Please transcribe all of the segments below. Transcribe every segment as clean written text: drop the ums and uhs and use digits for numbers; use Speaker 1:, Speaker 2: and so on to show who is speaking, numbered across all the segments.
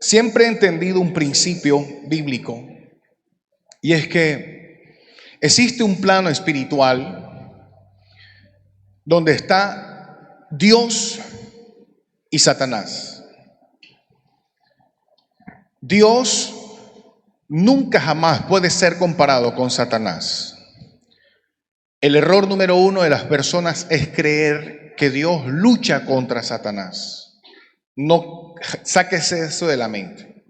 Speaker 1: Siempre he entendido un principio bíblico, y es que existe un plano espiritual donde está Dios y Satanás. Dios nunca jamás puede ser comparado con Satanás. El error número uno de las personas es creer que Dios lucha contra Satanás. No, sáquese eso de la mente.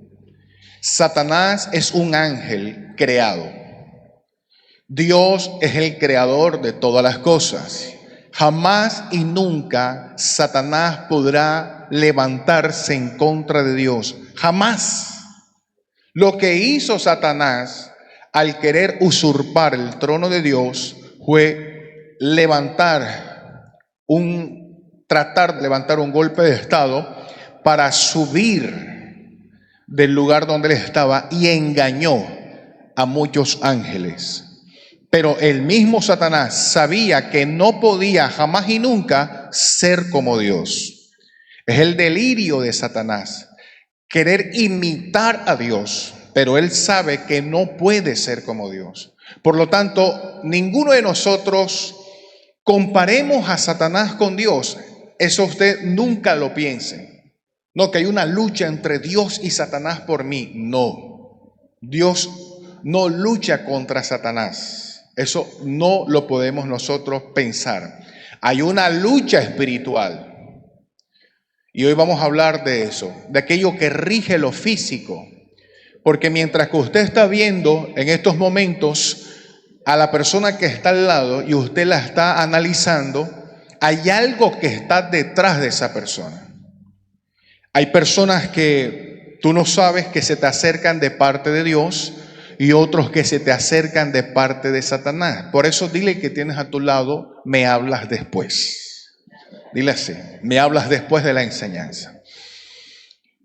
Speaker 1: Satanás es un ángel creado. Dios es el creador de todas las cosas. Jamás y nunca Satanás podrá levantarse en contra de Dios. Jamás. Lo que hizo Satanás al querer usurpar el trono de Dios fue tratar de levantar un golpe de estado para subir del lugar donde él estaba, y engañó a muchos ángeles. Pero el mismo Satanás sabía que no podía jamás y nunca ser como Dios. Es el delirio de Satanás, querer imitar a Dios, pero él sabe que no puede ser como Dios. Por lo tanto, ninguno de nosotros comparemos a Satanás con Dios. Eso usted nunca lo piense. No, que hay una lucha entre Dios y Satanás por mí. No, Dios no lucha contra Satanás. Eso no lo podemos nosotros pensar. Hay una lucha espiritual. Y hoy vamos a hablar de eso, de aquello que rige lo físico. Porque mientras que usted está viendo en estos momentos a la persona que está al lado y usted la está analizando, hay algo que está detrás de esa persona. Hay personas que tú no sabes que se te acercan de parte de Dios y otros que se te acercan de parte de Satanás. Por eso dile que tienes a tu lado, me hablas después. Dile así, me hablas después de la enseñanza.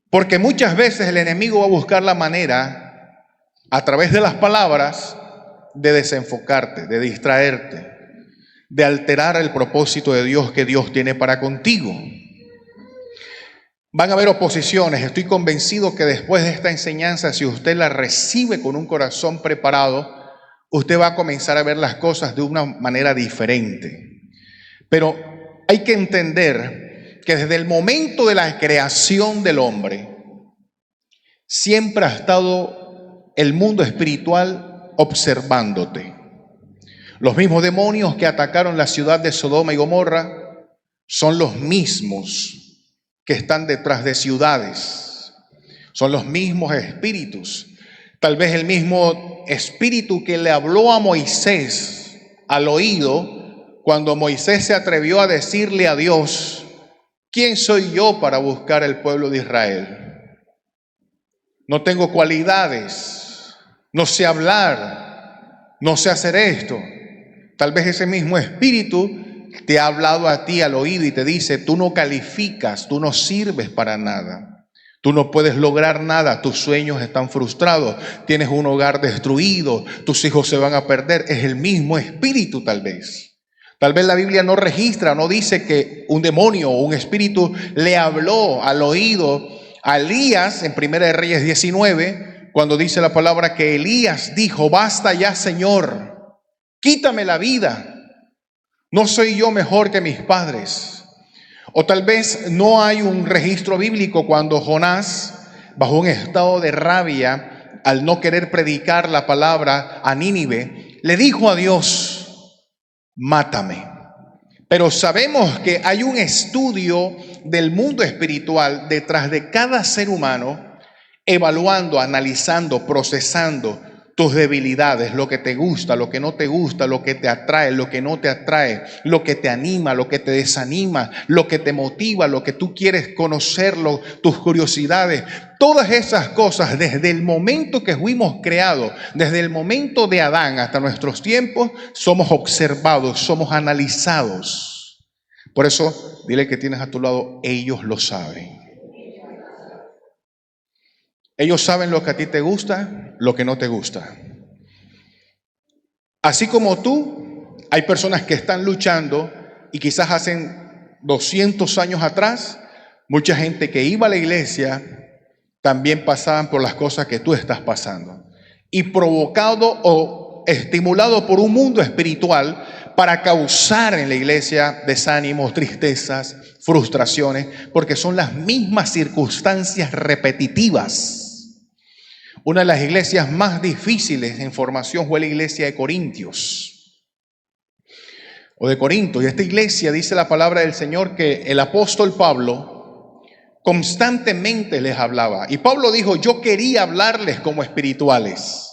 Speaker 1: Porque muchas veces el enemigo va a buscar la manera, a través de las palabras, de desenfocarte, de distraerte, de alterar el propósito de Dios que Dios tiene para contigo. Van a haber oposiciones. Estoy convencido que después de esta enseñanza, si usted la recibe con un corazón preparado, usted va a comenzar a ver las cosas de una manera diferente. Pero hay que entender que desde el momento de la creación del hombre, siempre ha estado el mundo espiritual observándote. Los mismos demonios que atacaron la ciudad de Sodoma y Gomorra son los mismos que están detrás de ciudades. Son los mismos espíritus. Tal vez el mismo espíritu que le habló a Moisés al oído cuando Moisés se atrevió a decirle a Dios: ¿quién soy yo para buscar el pueblo de Israel? No tengo cualidades, no sé hablar, no sé hacer esto. Tal vez ese mismo espíritu te ha hablado a ti al oído y te dice: tú no calificas, tú no sirves para nada, tú no puedes lograr nada, tus sueños están frustrados, tienes un hogar destruido, tus hijos se van a perder. Es el mismo espíritu tal vez. Tal vez la Biblia no registra, no dice que un demonio o un espíritu le habló al oído a Elías en 1 Reyes 19, cuando dice la palabra que Elías dijo: basta ya, Señor, quítame la vida. ¿No soy yo mejor que mis padres? O tal vez no hay un registro bíblico cuando Jonás, bajo un estado de rabia, al no querer predicar la palabra a Nínive, le dijo a Dios: mátame. Pero sabemos que hay un estudio del mundo espiritual detrás de cada ser humano, evaluando, analizando, procesando tus debilidades, lo que te gusta, lo que no te gusta, lo que te atrae, lo que no te atrae, lo que te anima, lo que te desanima, lo que te motiva, lo que tú quieres conocerlo, tus curiosidades. Todas esas cosas, desde el momento que fuimos creados, desde el momento de Adán hasta nuestros tiempos, somos observados, somos analizados. Por eso, dile que tienes a tu lado: ellos lo saben. Ellos saben lo que a ti te gusta, lo que no te gusta. Así como tú, hay personas que están luchando y quizás hacen 200 años atrás, mucha gente que iba a la iglesia también pasaban por las cosas que tú estás pasando. Y provocado o estimulado por un mundo espiritual para causar en la iglesia desánimos, tristezas, frustraciones, porque son las mismas circunstancias repetitivas. Una de las iglesias más difíciles en formación fue la iglesia de Corintios, o de Corinto. Y esta iglesia, dice la palabra del Señor, que el apóstol Pablo constantemente les hablaba. Y Pablo dijo: yo quería hablarles como espirituales,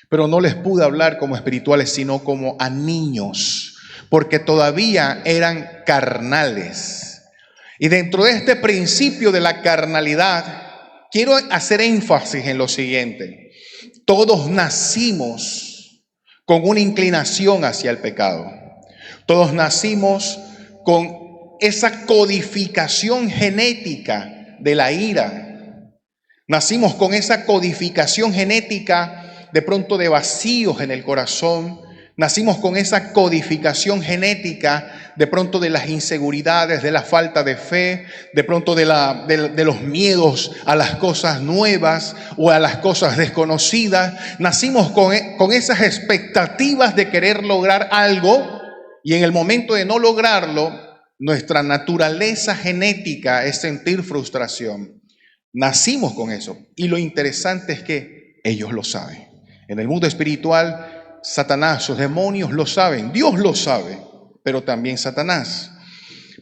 Speaker 1: pero no les pude hablar como espirituales, sino como a niños, porque todavía eran carnales. Y dentro de este principio de la carnalidad, quiero hacer énfasis en lo siguiente: todos nacimos con una inclinación hacia el pecado. Todos nacimos con esa codificación genética de la ira. Nacimos con esa codificación genética de pronto de vacíos en el corazón. Nacimos con esa codificación genética de pronto de las inseguridades, de la falta de fe, de pronto de los miedos a las cosas nuevas o a las cosas desconocidas. Nacimos con esas expectativas de querer lograr algo, y en el momento de no lograrlo, nuestra naturaleza genética es sentir frustración. Nacimos con eso, y lo interesante es que ellos lo saben. En el mundo espiritual, Satanás, sus demonios lo saben, Dios lo sabe, pero también Satanás.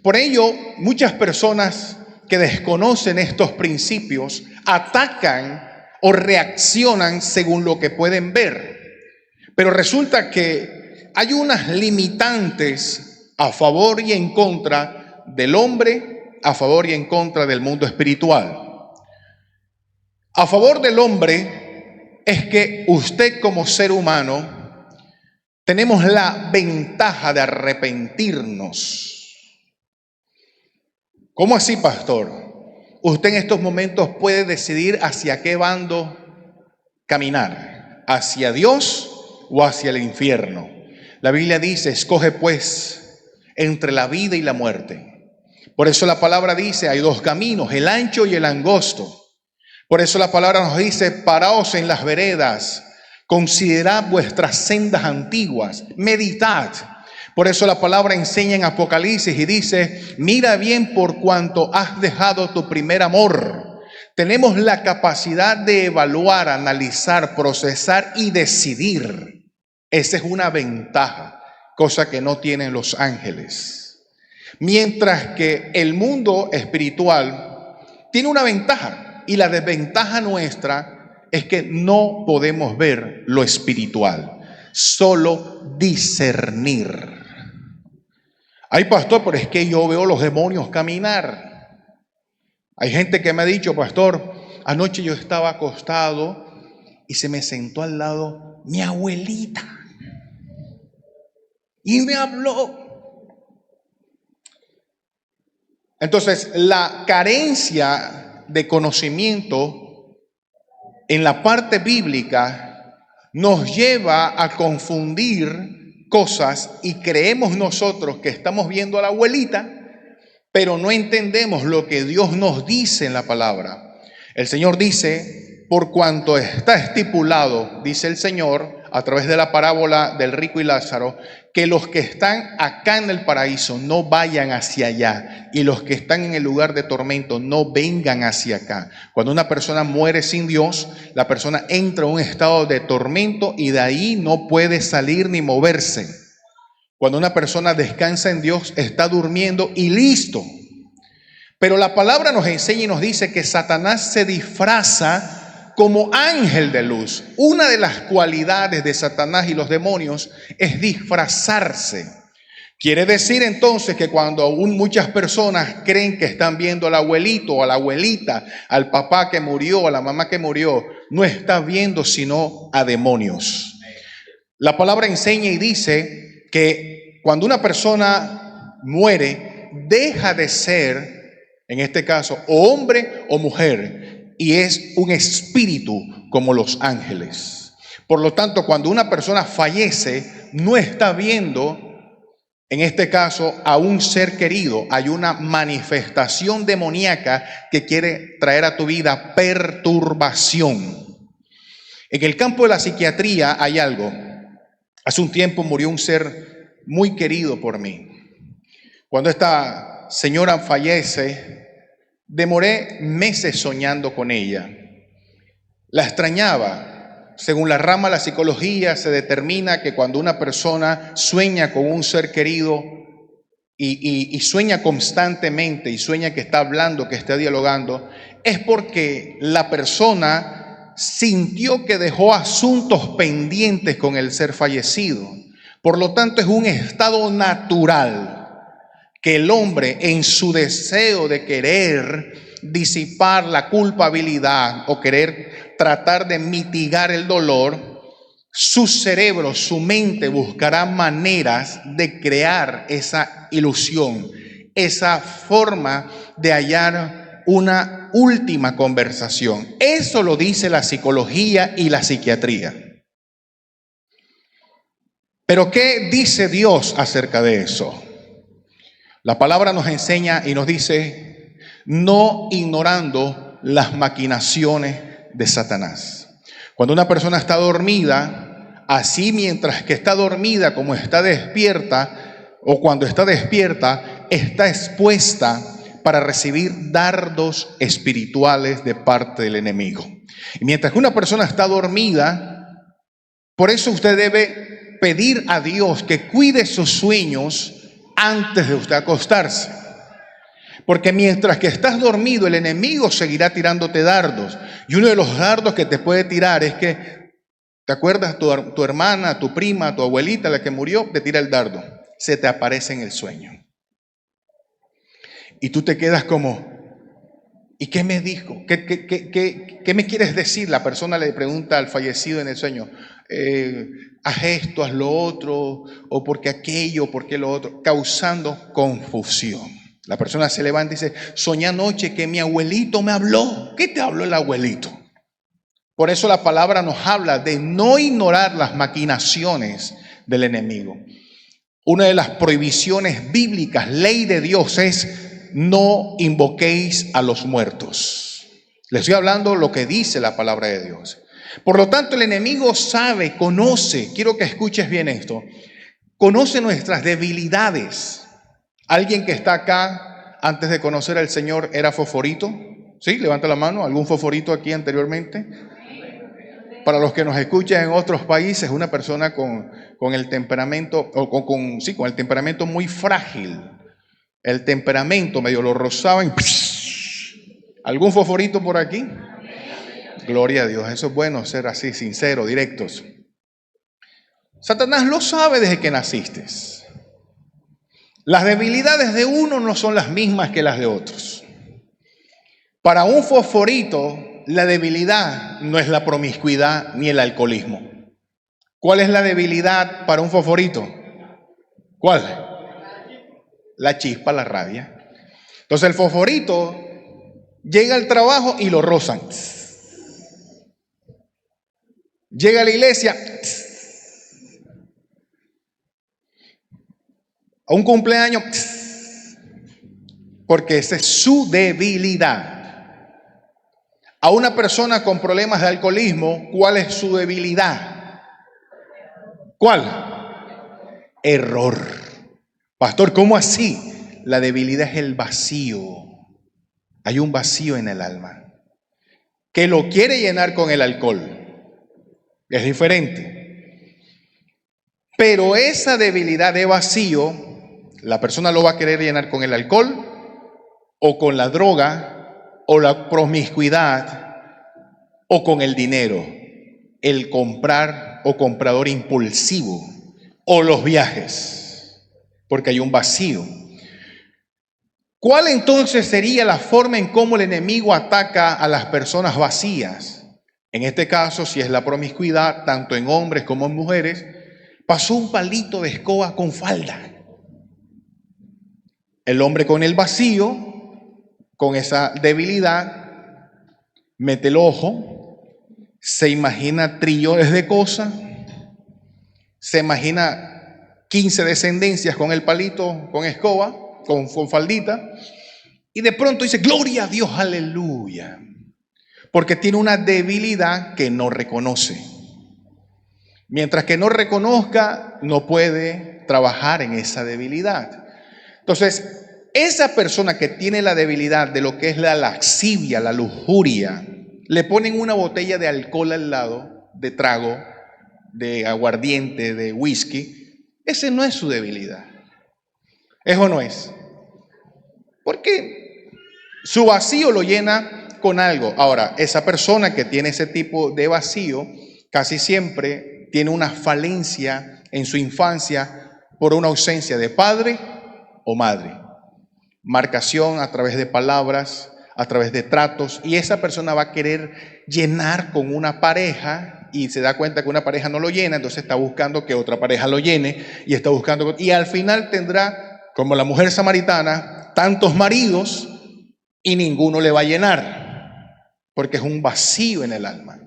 Speaker 1: Por ello, muchas personas que desconocen estos principios atacan o reaccionan según lo que pueden ver. Pero resulta que hay unas limitantes a favor y en contra del hombre, a favor y en contra del mundo espiritual. A favor del hombre es que usted como ser humano tenemos la ventaja de arrepentirnos. ¿Cómo así, pastor? Usted en estos momentos puede decidir hacia qué bando caminar, hacia Dios o hacia el infierno. La Biblia dice: escoge pues entre la vida y la muerte. Por eso la palabra dice: hay dos caminos, el ancho y el angosto. Por eso la palabra nos dice: paraos en las veredas, considerad vuestras sendas antiguas, meditad. Por eso la palabra enseña en Apocalipsis y dice: mira bien por cuanto has dejado tu primer amor. Tenemos la capacidad de evaluar, analizar, procesar y decidir. Esa es una ventaja, cosa que no tienen los ángeles. Mientras que el mundo espiritual tiene una ventaja. Y la desventaja nuestra es que no podemos ver lo espiritual, solo discernir. Ay, pastor, pero es que yo veo los demonios caminar. Hay gente que me ha dicho: pastor, anoche yo estaba acostado y se me sentó al lado mi abuelita y me habló. Entonces, la carencia de conocimiento en la parte bíblica nos lleva a confundir cosas y creemos nosotros que estamos viendo a la abuelita, pero no entendemos lo que Dios nos dice en la palabra. El Señor dice: por cuanto está estipulado, dice el Señor a través de la parábola del rico y Lázaro, que los que están acá en el paraíso no vayan hacia allá, y los que están en el lugar de tormento no vengan hacia acá. Cuando una persona muere sin Dios, la persona entra en un estado de tormento y de ahí no puede salir ni moverse. Cuando una persona descansa en Dios, está durmiendo y listo. Pero la palabra nos enseña y nos dice que Satanás se disfraza como ángel de luz. Una de las cualidades de Satanás y los demonios es disfrazarse. Quiere decir entonces que cuando aún muchas personas creen que están viendo al abuelito o a la abuelita, al papá que murió, a la mamá que murió, no está viendo sino a demonios. La palabra enseña y dice que cuando una persona muere, deja de ser, en este caso, o hombre o mujer, y es un espíritu como los ángeles. Por lo tanto, cuando una persona fallece, no está viendo En este caso, a un ser querido, hay una manifestación demoníaca que quiere traer a tu vida perturbación. En el campo de la psiquiatría hay algo. Hace un tiempo murió un ser muy querido por mí. Cuando esta señora fallece, demoré meses soñando con ella. La extrañaba. Según la rama de la psicología, se determina que cuando una persona sueña con un ser querido y sueña constantemente y sueña que está hablando, que está dialogando, es porque la persona sintió que dejó asuntos pendientes con el ser fallecido. Por lo tanto, es un estado natural que el hombre, en su deseo de querer disipar la culpabilidad o querer tratar de mitigar el dolor, su cerebro, su mente buscará maneras de crear esa ilusión, esa forma de hallar una última conversación. Eso lo dice la psicología y la psiquiatría. Pero ¿qué dice Dios acerca de eso? La palabra nos enseña y nos dice, no ignorando las maquinaciones de Satanás. Cuando una persona está dormida, así mientras que está dormida como está despierta, o cuando está despierta, está expuesta para recibir dardos espirituales de parte del enemigo. Y mientras que una persona está dormida, por eso usted debe pedir a Dios que cuide sus sueños antes de usted acostarse. Porque mientras que estás dormido, el enemigo seguirá tirándote dardos. Y uno de los dardos que te puede tirar es que, ¿te acuerdas? Tu hermana, tu prima, tu abuelita, la que murió, te tira el dardo. Se te aparece en el sueño. Y tú te quedas como, ¿y qué me dijo? ¿Qué me quieres decir? La persona le pregunta al fallecido en el sueño, haz esto, haz lo otro, o porque aquello, porque lo otro, causando confusión. La persona se levanta y dice, soñé anoche que mi abuelito me habló. ¿Qué te habló el abuelito? Por eso la palabra nos habla de no ignorar las maquinaciones del enemigo. Una de las prohibiciones bíblicas, ley de Dios, es no invoquéis a los muertos. Les estoy hablando lo que dice la palabra de Dios. Por lo tanto, el enemigo sabe, conoce, quiero que escuches bien esto, conoce nuestras debilidades. ¿Alguien que está acá antes de conocer al Señor era fosforito? ¿Sí? Levanta la mano. ¿Algún fosforito aquí anteriormente? Para los que nos escuchan en otros países, una persona con el temperamento, o con el temperamento muy frágil. El temperamento medio lo rozaban. ¿Algún fosforito por aquí? Gloria a Dios. Eso es bueno, ser así, sincero, directos. Satanás lo sabe desde que naciste. Las debilidades de uno no son las mismas que las de otros. Para un fosforito, la debilidad no es la promiscuidad ni el alcoholismo. ¿Cuál es la debilidad para un fosforito? ¿Cuál? La chispa, la rabia. Entonces el fosforito llega al trabajo y lo rozan. Llega a la iglesia, a un cumpleaños, porque esa es su debilidad. A una persona con problemas de alcoholismo, ¿cuál es su debilidad? ¿Cuál? Error. Pastor, ¿cómo así? La debilidad es el vacío. Hay un vacío en el alma que lo quiere llenar con el alcohol. Es diferente. Pero esa debilidad de vacío, la persona lo va a querer llenar con el alcohol o con la droga o la promiscuidad o con el dinero, el comprar o comprador impulsivo o los viajes, porque hay un vacío. ¿Cuál entonces sería la forma en cómo el enemigo ataca a las personas vacías? En este caso, si es la promiscuidad, tanto en hombres como en mujeres, pasó un palito de escoba con falda. El hombre con el vacío, con esa debilidad, mete el ojo, se imagina trillones de cosas, se imagina 15 descendencias con el palito, con escoba, con faldita, y de pronto dice, gloria a Dios, aleluya, porque tiene una debilidad que no reconoce. Mientras que no reconozca, no puede trabajar en esa debilidad. Entonces, esa persona que tiene la debilidad de lo que es la lascivia, la lujuria, le ponen una botella de alcohol al lado, de trago, de aguardiente, de whisky. Ese no es su debilidad. ¿Es o no es? Porque su vacío lo llena con algo. Ahora, esa persona que tiene ese tipo de vacío, casi siempre tiene una falencia en su infancia por una ausencia de padre o madre. Marcación a través de palabras, a través de tratos, y esa persona va a querer llenar con una pareja y se da cuenta que una pareja no lo llena, entonces está buscando que otra pareja lo llene y está buscando, y al final tendrá, como la mujer samaritana, tantos maridos y ninguno le va a llenar, porque es un vacío en el alma.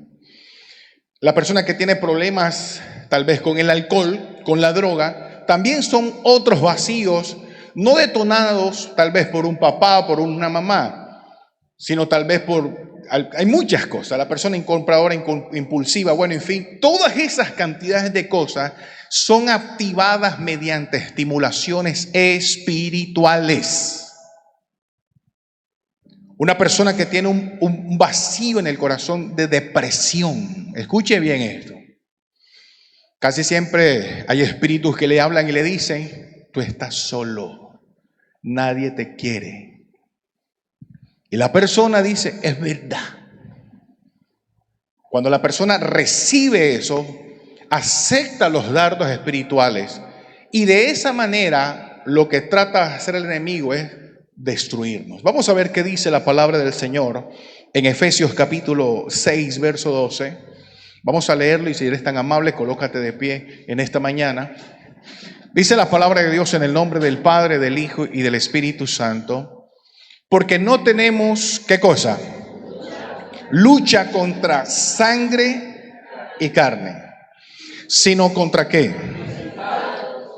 Speaker 1: La persona que tiene problemas tal vez con el alcohol, con la droga, también son otros vacíos, no detonados tal vez por un papá, por una mamá, sino tal vez hay muchas cosas, la persona compradora impulsiva, bueno, en fin, todas esas cantidades de cosas son activadas mediante estimulaciones espirituales. Una persona que tiene un vacío en el corazón de depresión, escuche bien esto. Casi siempre hay espíritus que le hablan y le dicen, tú estás solo, nadie te quiere. Y la persona dice, es verdad. Cuando la persona recibe eso, acepta los dardos espirituales y de esa manera lo que trata de hacer el enemigo es destruirnos. Vamos a ver qué dice la palabra del Señor en Efesios capítulo 6, verso 12. Vamos a leerlo y si eres tan amable, colócate de pie en esta mañana. Dice la palabra de Dios en el nombre del Padre, del Hijo y del Espíritu Santo. Porque no tenemos, ¿qué cosa? Lucha contra sangre y carne, sino contra ¿qué?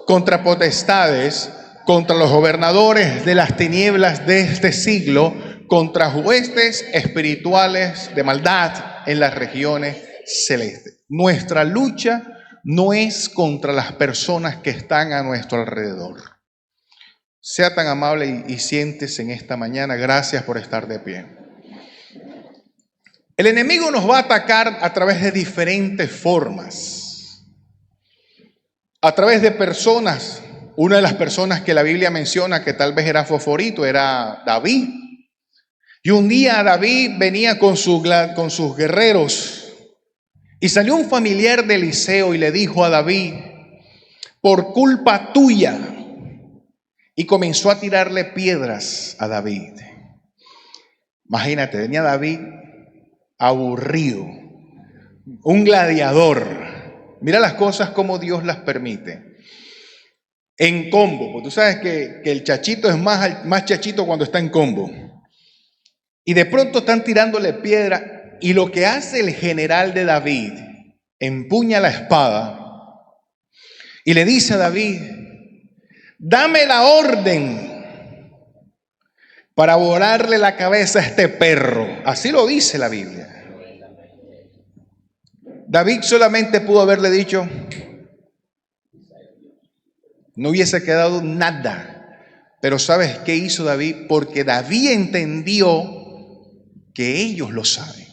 Speaker 1: Contra potestades, contra los gobernadores de las tinieblas de este siglo, contra huestes espirituales de maldad en las regiones celestes. Nuestra lucha no es contra las personas que están a nuestro alrededor. Sea tan amable y siéntese en esta mañana. Gracias por estar de pie. El enemigo nos va a atacar a través de diferentes formas. A través de personas. Una de las personas que la Biblia menciona que tal vez era fosforito era David. Y un día David venía con sus guerreros y salió un familiar de Eliseo y le dijo a David, por culpa tuya, y comenzó a tirarle piedras a David. Imagínate, venía David aburrido, un gladiador. Mira las cosas como Dios las permite. En combo, porque tú sabes que el chachito es más chachito cuando está en combo. Y de pronto están tirándole piedra y lo que hace el general de David, empuña la espada y le dice a David, dame la orden para volarle la cabeza a este perro. Así lo dice la Biblia. David solamente pudo haberle dicho, no hubiese quedado nada. Pero ¿sabes qué hizo David? Porque David entendió que ellos lo saben.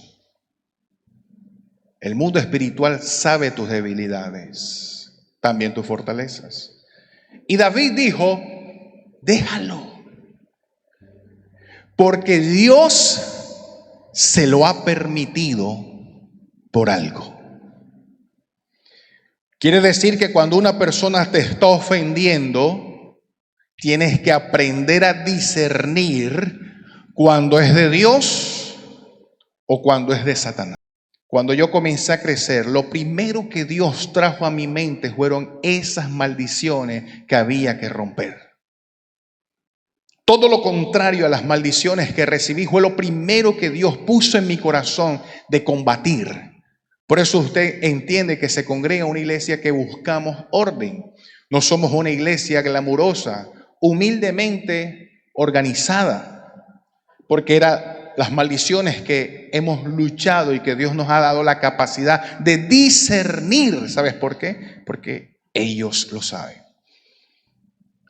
Speaker 1: El mundo espiritual sabe tus debilidades, también tus fortalezas. Y David dijo, déjalo. Porque Dios se lo ha permitido por algo. Quiere decir que cuando una persona te está ofendiendo, tienes que aprender a discernir cuando es de Dios o cuando es de Satanás. Cuando yo comencé a crecer, lo primero que Dios trajo a mi mente fueron esas maldiciones que había que romper. Todo lo contrario a las maldiciones que recibí fue lo primero que Dios puso en mi corazón de combatir. Por eso usted entiende que se congrega una iglesia que buscamos orden. No somos una iglesia glamurosa, humildemente organizada, porque eran las maldiciones que hemos luchado y que Dios nos ha dado la capacidad de discernir. ¿Sabes por qué? Porque ellos lo saben.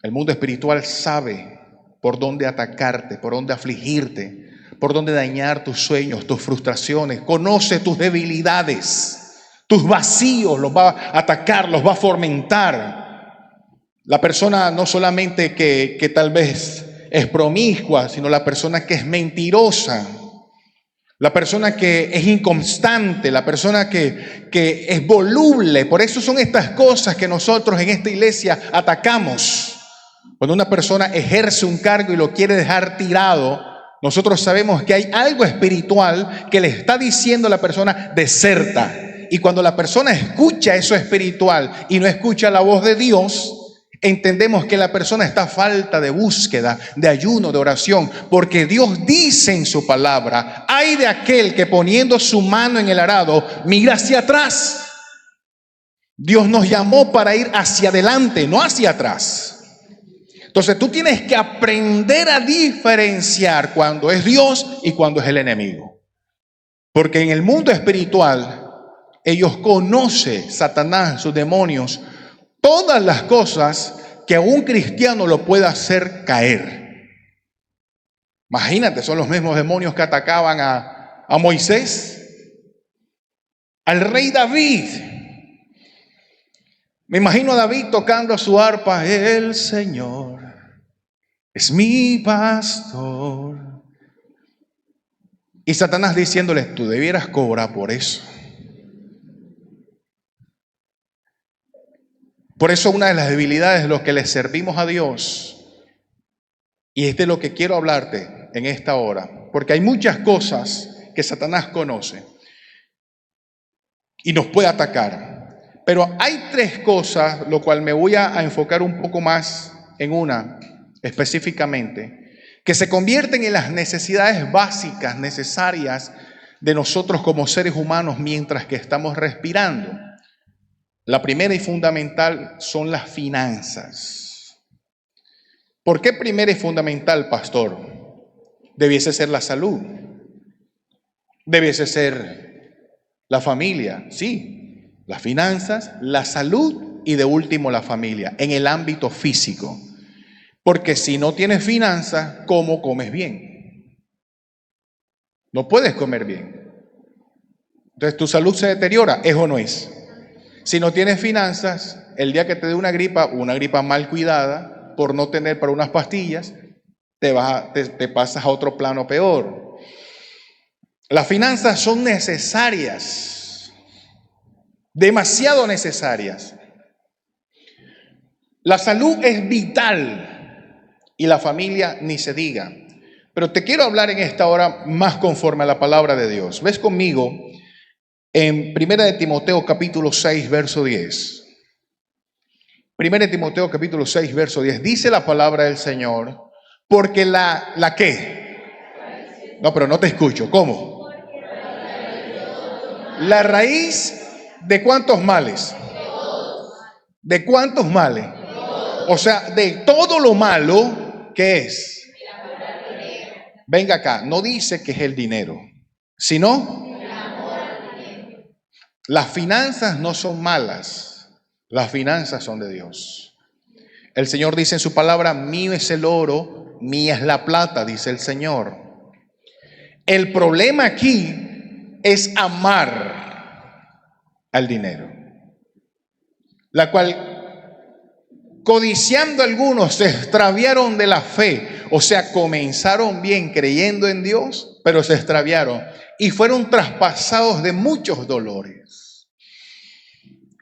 Speaker 1: El mundo espiritual sabe por dónde atacarte, por dónde afligirte, por dónde dañar tus sueños, tus frustraciones. Conoce tus debilidades, tus vacíos, los va a atacar, los va a fomentar. La persona no solamente que tal vez es promiscua, sino la persona que es mentirosa, la persona que es inconstante, la persona que es voluble. Por eso son estas cosas que nosotros en esta iglesia atacamos. Cuando una persona ejerce un cargo y lo quiere dejar tirado, nosotros sabemos que hay algo espiritual que le está diciendo a la persona: deserta. Y cuando la persona escucha eso espiritual y no escucha la voz de Dios, entendemos que la persona está a falta de búsqueda, de ayuno, de oración, porque Dios dice en su palabra: ay de aquel que poniendo su mano en el arado mira hacia atrás. Dios nos llamó para ir hacia adelante, no hacia atrás. Entonces tú tienes que aprender a diferenciar cuando es Dios y cuando es el enemigo. Porque en el mundo espiritual, ellos conocen, Satanás, sus demonios, todas las cosas que a un cristiano lo pueda hacer caer. Imagínate, son los mismos demonios que atacaban a Moisés, al rey David. Me imagino a David tocando su arpa: el Señor es mi pastor. Y Satanás diciéndole: tú debieras cobrar por eso. Por eso una de las debilidades de los que le servimos a Dios, y es de lo que quiero hablarte en esta hora, porque hay muchas cosas que Satanás conoce y nos puede atacar. Pero hay tres cosas, lo cual me voy a enfocar un poco más en una específicamente, que se convierten en las necesidades básicas, necesarias de nosotros como seres humanos mientras que estamos respirando. La primera y fundamental son las finanzas. ¿Por qué primera y fundamental, pastor? Debiese ser la salud, debiese ser la familia, sí, las finanzas, la salud y de último la familia, en el ámbito físico. Porque si no tienes finanzas, ¿cómo comes bien? No puedes comer bien. Entonces tu salud se deteriora, ¿es o no es? Si no tienes finanzas, el día que te dé una gripa mal cuidada, por no tener para unas pastillas, te pasas a otro plano peor. Las finanzas son necesarias, demasiado necesarias. La salud es vital y la familia ni se diga. Pero te quiero hablar en esta hora más conforme a la palabra de Dios. ¿Ves conmigo? En 1 de Timoteo capítulo 6, verso 10. 1 de Timoteo capítulo 6, verso 10. Dice la palabra del Señor: porque ¿la qué? No, pero no te escucho. ¿Cómo? La raíz de ¿cuántos males? ¿De cuántos males? O sea, de todo lo malo, ¿qué es? Venga acá, no dice que es el dinero, sino las finanzas no son malas, las finanzas son de Dios. El Señor dice en su palabra: mío es el oro, mía es la plata, dice el Señor. El problema aquí es amar al dinero, la cual, codiciando algunos, se extraviaron de la fe. O sea, comenzaron bien creyendo en Dios, pero se extraviaron y fueron traspasados de muchos dolores.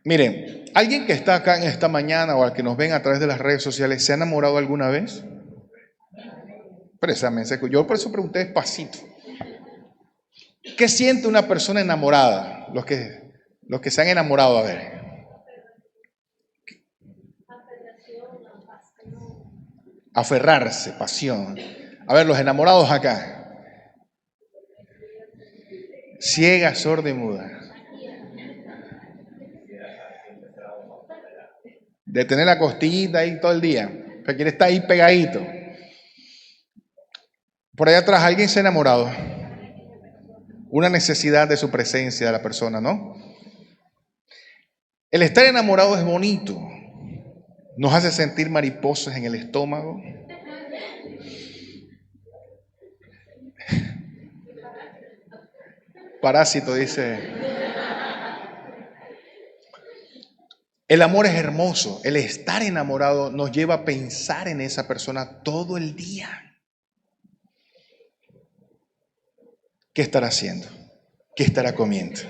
Speaker 1: Miren, alguien que está acá en esta mañana o al que nos ven a través de las redes sociales, ¿se ha enamorado alguna vez? Préstame, yo por eso pregunté despacito. ¿Qué siente una persona enamorada? Los que se han enamorado, a ver. Aferrarse, pasión. A ver, los enamorados acá. Ciega, sorda y muda. de tener la costillita ahí todo el día, que quiere estar ahí pegadito. Por allá atrás, ¿alguien se ha enamorado? Una necesidad de su presencia de la persona, ¿no? El estar enamorado es bonito, nos hace sentir mariposas en el estómago. Parásito dice. El amor es hermoso, el estar enamorado nos lleva a pensar en esa persona todo el día. ¿Qué estará haciendo? ¿Qué estará comiendo?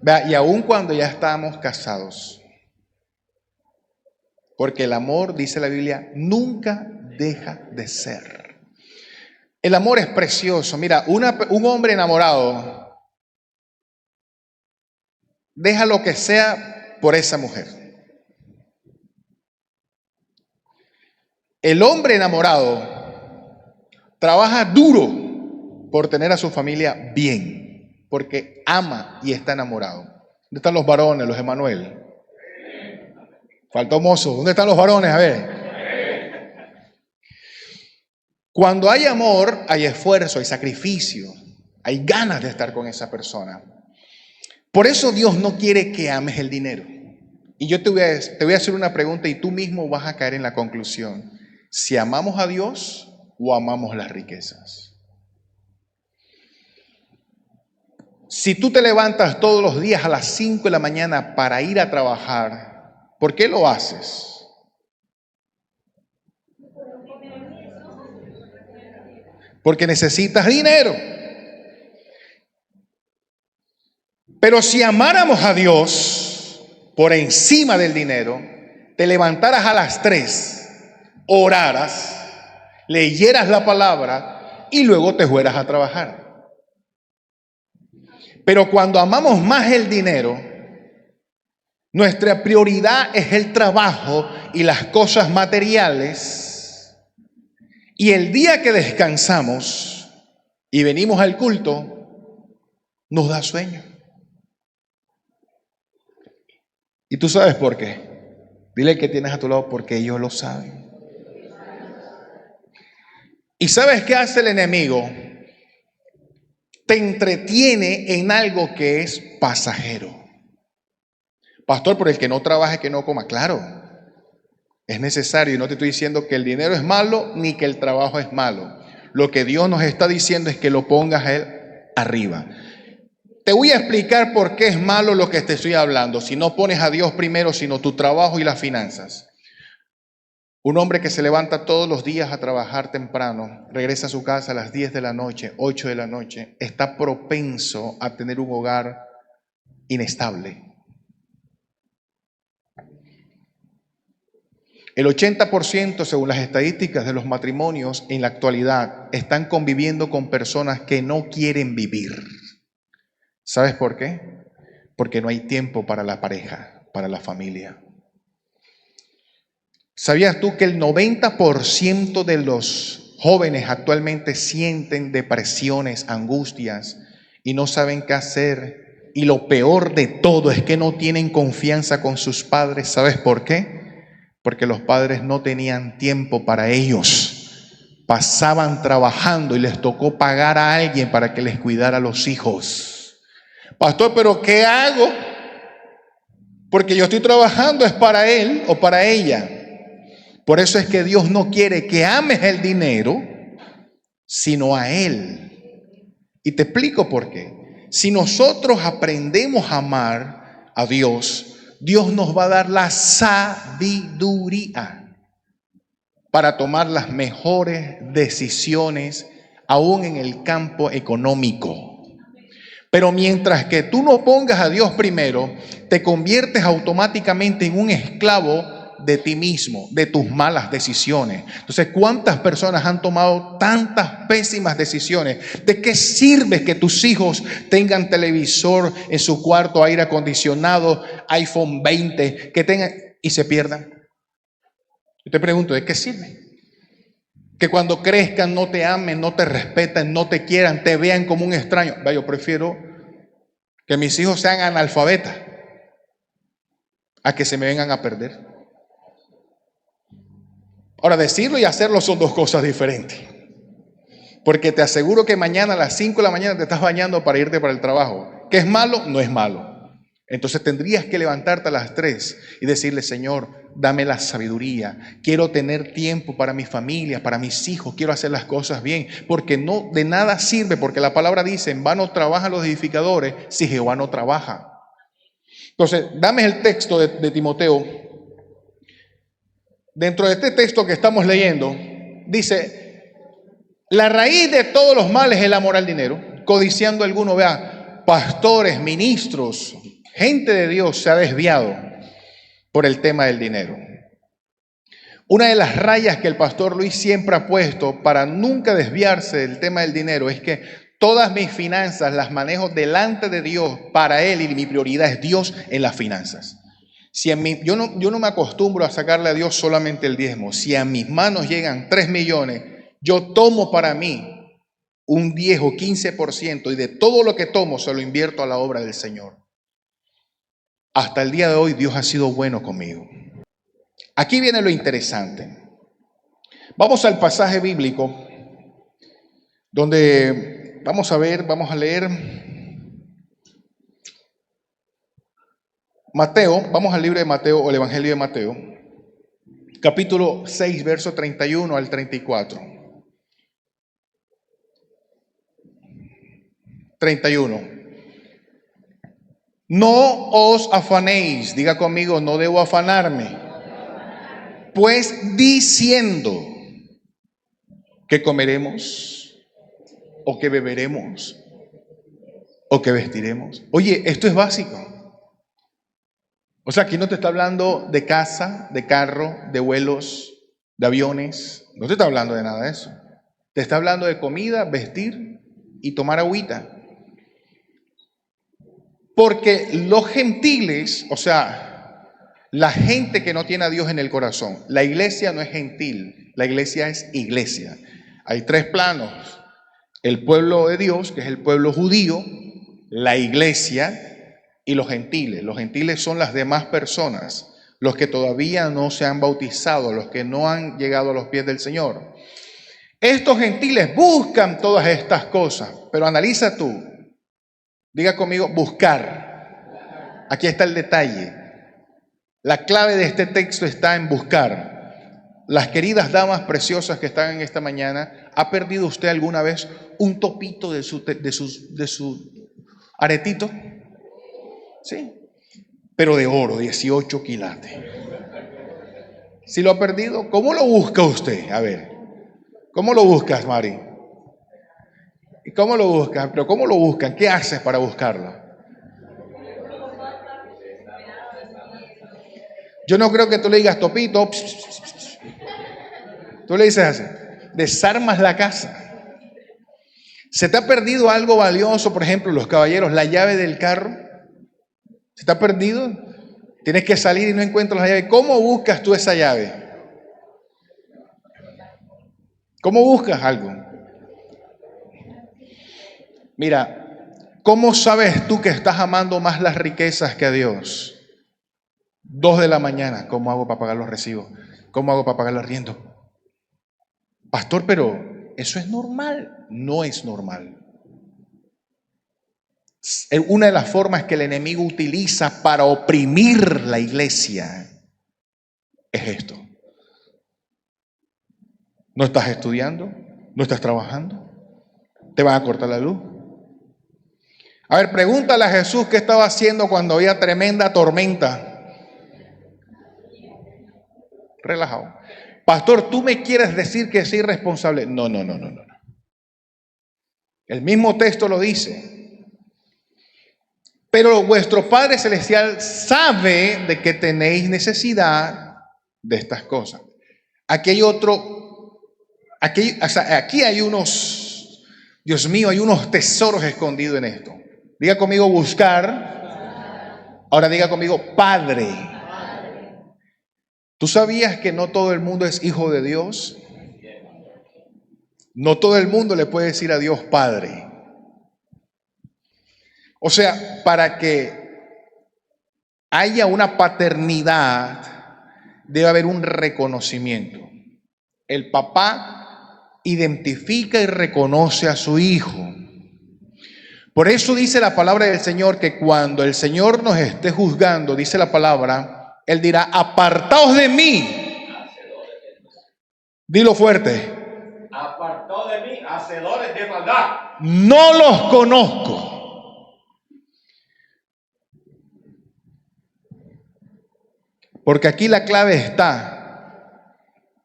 Speaker 1: Vea, y aun cuando ya estamos casados, porque el amor, dice la Biblia, nunca deja de ser. El amor es precioso. Mira, un hombre enamorado deja lo que sea por esa mujer. El hombre enamorado trabaja duro por tener a su familia bien, porque ama y está enamorado. ¿Dónde están los varones, los Emanuel? Faltó mozo. ¿Dónde están los varones? A ver. Cuando hay amor, hay esfuerzo, hay sacrificio, hay ganas de estar con esa persona. Por eso Dios no quiere que ames el dinero. Y yo te voy a hacer una pregunta y tú mismo vas a caer en la conclusión. Si amamos a Dios o amamos las riquezas. Si tú te levantas todos los días a las 5 de la mañana para ir a trabajar, ¿por qué lo haces? Porque necesitas dinero. Pero si amáramos a Dios por encima del dinero, te levantaras a las 3, oraras, leyeras la palabra y luego te fueras a trabajar. Pero cuando amamos más el dinero, nuestra prioridad es el trabajo y las cosas materiales. Y el día que descansamos y venimos al culto, nos da sueño. ¿Y tú sabes por qué? Dile al que tienes a tu lado, porque ellos lo saben. ¿Y sabes qué hace el enemigo? Te entretiene en algo que es pasajero. Pastor, por el que no trabaje, que no coma. Claro, es necesario. Y no te estoy diciendo que el dinero es malo ni que el trabajo es malo. Lo que Dios nos está diciendo es que lo pongas a Él arriba. Te voy a explicar por qué es malo lo que te estoy hablando. Si no pones a Dios primero, sino tu trabajo y las finanzas. Un hombre que se levanta todos los días a trabajar temprano, regresa a su casa a las 10 de la noche, 8 de la noche, está propenso a tener un hogar inestable. El 80%, según las estadísticas de los matrimonios en la actualidad, están conviviendo con personas que no quieren vivir. ¿Sabes por qué? Porque no hay tiempo para la pareja, para la familia. ¿Sabías tú que el 90% de los jóvenes actualmente sienten depresiones, angustias y no saben qué hacer? Y lo peor de todo es que no tienen confianza con sus padres. ¿Sabes por qué? Porque los padres no tenían tiempo para ellos. Pasaban trabajando y les tocó pagar a alguien para que les cuidara a los hijos. Pastor, ¿pero qué hago? Porque yo estoy trabajando, es para él o para ella. Por eso es que Dios no quiere que ames el dinero, sino a Él. Y te explico por qué. Si nosotros aprendemos a amar a Dios, Dios nos va a dar la sabiduría para tomar las mejores decisiones, aún en el campo económico. Pero mientras que tú no pongas a Dios primero, te conviertes automáticamente en un esclavo de ti mismo, de tus malas decisiones. Entonces, ¿cuántas personas han tomado tantas pésimas decisiones? ¿De qué sirve que tus hijos tengan televisor en su cuarto, aire acondicionado, iPhone 20, que tengan y se pierdan? Yo te pregunto, ¿de qué sirve? Que cuando crezcan no te amen, no te respeten, no te quieran, te vean como un extraño. Yo prefiero que mis hijos sean analfabetas a que se me vengan a perder. Ahora, decirlo y hacerlo son dos cosas diferentes. Porque te aseguro que mañana a las 5 de la mañana te estás bañando para irte para el trabajo. ¿Que es malo? No es malo. Entonces tendrías que levantarte a las 3 y decirle, Señor, dame la sabiduría. Quiero tener tiempo para mi familia, para mis hijos. Quiero hacer las cosas bien. Porque no de nada sirve, porque la palabra dice, en vano trabajan los edificadores si Jehová no trabaja. Entonces, dame el texto de Timoteo. Dentro de este texto que estamos leyendo, dice, la raíz de todos los males es el amor al dinero. Codiciando alguno, vea, pastores, ministros, gente de Dios se ha desviado por el tema del dinero. Una de las rayas que el pastor Luis siempre ha puesto para nunca desviarse del tema del dinero es que todas mis finanzas las manejo delante de Dios para Él y mi prioridad es Dios en las finanzas. Si yo no me acostumbro a sacarle a Dios solamente el diezmo. Si a mis manos llegan 3 millones, yo tomo para mí un 10 o 15% y de todo lo que tomo se lo invierto a la obra del Señor. Hasta el día de hoy Dios ha sido bueno conmigo. Aquí viene lo interesante. Vamos al pasaje bíblico donde vamos a leer Mateo, vamos al libro de Mateo o el Evangelio de Mateo, capítulo 6, verso 31 al 34. 31. No os afanéis, diga conmigo, no debo afanarme, pues diciendo que comeremos, o que beberemos, o que vestiremos. Oye, esto es básico. O sea, aquí no te está hablando de casa, de carro, de vuelos, de aviones. No te está hablando de nada de eso. Te está hablando de comida, vestir y tomar agüita. Porque los gentiles, o sea, la gente que no tiene a Dios en el corazón, la iglesia no es gentil, la iglesia es iglesia. Hay 3 planos: el pueblo de Dios, que es el pueblo judío, la iglesia y los gentiles. Los gentiles son las demás personas, los que todavía no se han bautizado, los que no han llegado a los pies del Señor. Estos gentiles buscan todas estas cosas, pero analiza tú. Diga conmigo, buscar. Aquí está el detalle. La clave de este texto está en buscar. Las queridas damas preciosas que están en esta mañana, ¿ha perdido usted alguna vez un topito de su aretito? Sí, pero de oro, 18 quilates. Si lo ha perdido, ¿cómo lo busca usted? A ver, ¿cómo lo buscas, Mari? ¿Y cómo lo buscan? ¿Pero cómo lo buscan? ¿Qué haces para buscarlo? Yo no creo que tú le digas topito. Tú le dices así. Desarmas la casa. ¿Se te ha perdido algo valioso? Por ejemplo, los caballeros, la llave del carro. ¿Se te ha perdido? Tienes que salir y no encuentras la llave. ¿Cómo buscas tú esa llave? ¿Cómo buscas algo? Mira, ¿cómo sabes tú que estás amando más las riquezas que a Dios? 2 de la mañana, ¿cómo hago para pagar los recibos? ¿Cómo hago para pagar el arriendo? Pastor, pero ¿eso es normal? No es normal. Una de las formas que el enemigo utiliza para oprimir la iglesia es esto. ¿No estás estudiando? ¿No estás trabajando? ¿Te van a cortar la luz? A ver, pregúntale a Jesús qué estaba haciendo cuando había tremenda tormenta. Relajado. Pastor, ¿tú me quieres decir que es irresponsable? No. El mismo texto lo dice. Pero vuestro Padre Celestial sabe de que tenéis necesidad de estas cosas. Aquí hay unos, Dios mío, hay unos tesoros escondidos en esto. Diga conmigo buscar. Ahora diga conmigo Padre. ¿Tú sabías que no todo el mundo es hijo de Dios? No todo el mundo le puede decir a Dios Padre. O sea, para que haya una paternidad, debe haber un reconocimiento. El papá identifica y reconoce a su hijo. Por eso dice la palabra del Señor que cuando el Señor nos esté juzgando, dice la palabra, Él dirá: apartaos de mí. Dilo fuerte.
Speaker 2: Apartaos de mí, hacedores de maldad.
Speaker 1: No los conozco. Porque aquí la clave está